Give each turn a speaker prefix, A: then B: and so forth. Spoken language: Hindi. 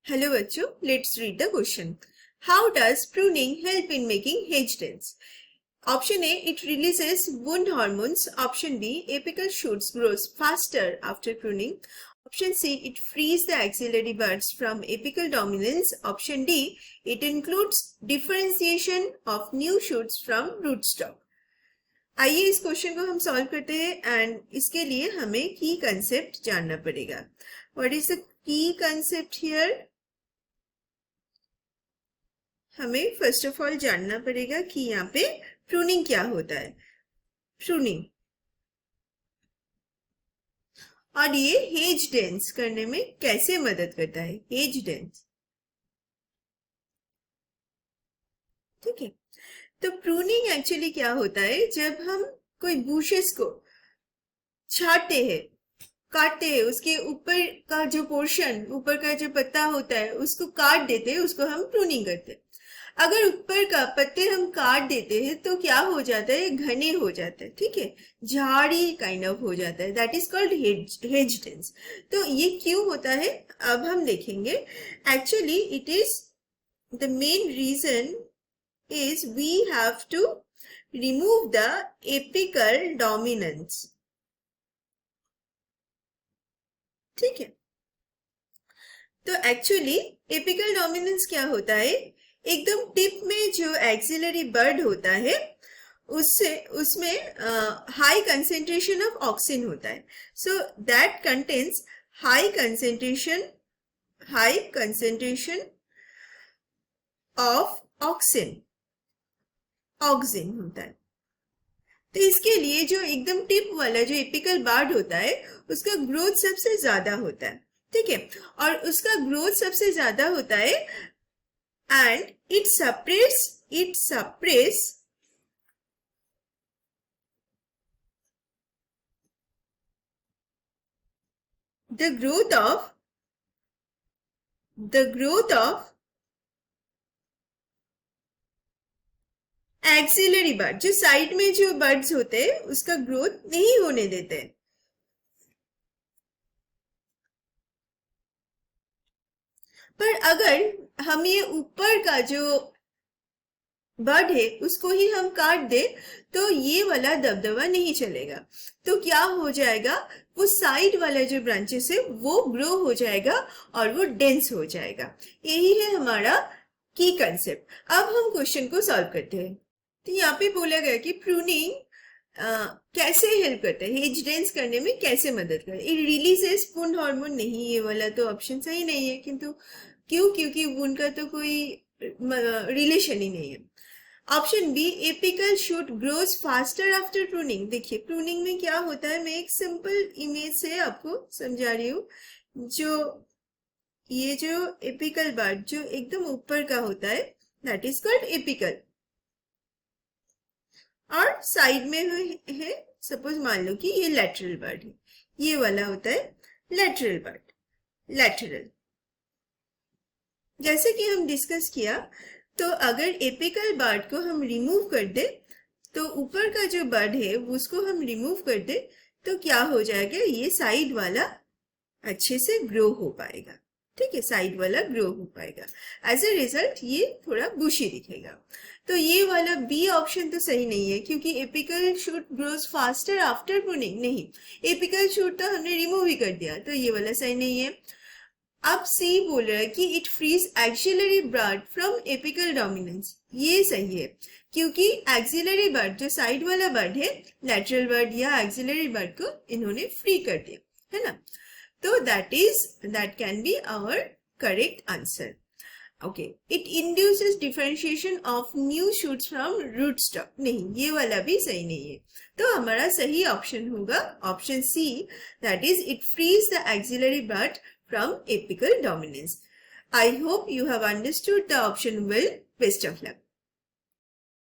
A: Hello बच्चों, let's read the question. How does pruning help in making hedge dens? Option A, it releases wound hormones. Option B, apical shoots grows faster after pruning. Option C, it frees the axillary buds from apical dominance. Option D, it includes differentiation of new shoots from rootstock. आइए इस क्वेश्चन को हम सॉल्व करते हैं एंड इसके लिए हमें की कंसेप्ट जानना पड़ेगा. What is the key concept here? हमें फर्स्ट ऑफ ऑल जानना पड़ेगा कि यहाँ पे प्रूनिंग क्या होता है. प्रूनिंग और ये हेज डेंस करने में कैसे मदद करता है. हेज डेंस, ठीक है. तो प्रूनिंग एक्चुअली क्या होता है, जब हम कोई बुशेस को छाटते हैं, काटते हैं, उसके ऊपर का जो पोर्शन, ऊपर का जो पत्ता होता है उसको काट देते हैं, उसको हम प्रूनिंग करते हैं. अगर ऊपर का पत्ते हम काट देते हैं तो क्या हो जाता है, घने हो जाता है, ठीक है, झाड़ी काइंड ऑफ हो जाता है. That is called hedge dens. तो ये क्यों होता है अब हम देखेंगे. Actually it is the main reason is we have to remove the apical dominance. ठीक है. तो एक्चुअली एपिकल डोमिनेंस क्या होता है, एकदम टिप में जो एक्सिलरी बर्ड होता है उसमें हाई कंसेंट्रेशन ऑफ ऑक्सिन होता है. So that contains high concentration of auxin होता है. तो इसके लिए जो एकदम टिप वाला जो एपिकल बार्ड होता है उसका ग्रोथ सबसे ज्यादा होता है, ठीक है, और उसका ग्रोथ सबसे ज्यादा होता है and it suppress the growth of axillary bud. जो साइड में जो बर्ड्स होते हैं उसका ग्रोथ नहीं होने देते. पर अगर हम ये ऊपर का जो बर्ड है उसको ही हम काट दे तो ये वाला दबदबा नहीं चलेगा. तो क्या हो जाएगा, वो साइड वाला जो ब्रांचेस है वो ग्रो हो जाएगा और वो डेंस हो जाएगा. यही है हमारा की कंसेप्ट. अब हम क्वेश्चन को सॉल्व करते हैं. तो यहाँ पे बोला गया कि प्रूनिंग कैसे हेल्प करता है, हेज डेंस करने में कैसे मदद करता है. It releases wound hormone. नहीं, ये वाला तो ऑप्शन सही नहीं है. किंतु क्यों? क्योंकि वुंड का तो कोई रिलेशन ही नहीं है. Option B, apical shoot grows faster after pruning. देखिए प्रूनिंग में क्या होता है, मैं एक सिंपल इमेज से आपको समझा रही हूँ. ये जो एपिकल बार्ड जो एकदम ऊपर का होता है दैट इज कॉल्ड एपिकल, और साइड में है सपोज मान लो कि ये लैटरल बर्ड है, ये वाला होता है लैटरल बर्ड. लैटरल जैसे कि हम डिस्कस किया, तो अगर एपिकल बर्ड को हम रिमूव कर दे तो ऊपर का जो बर्ड है उसको हम रिमूव कर दे तो क्या हो जाएगा, ये साइड वाला अच्छे से ग्रो हो पाएगा, ठीक है, साइड वाला ग्रो हो पाएगा. एज ए रिजल्ट ये थोड़ा बुशी दिखेगा. तो ये वाला बी ऑप्शन तो सही नहीं है, क्योंकि apical shoot grows faster after pruning. नहीं, एपिकल शूट तो हमने रिमूव ही कर दिया, तो ये वाला सही नहीं है. अब सी बोल रहा है कि it frees axillary bud from apical dominance. ये सही है, क्योंकि एक्सिलरी बर्ड जो साइड वाला बर्ड है, लैटरल बर्ड या एक्सिलरी बर्ड को इन्होंने फ्री कर दिया है ना. तो that can be our correct answer. Okay, it induces differentiation of new shoots from rootstock. नहीं, ये वाला भी सही नहीं है. तो हमारा सही ऑप्शन होगा option C, that is it frees the axillary bud from apical dominance. I hope you have understood the option well. Best of luck.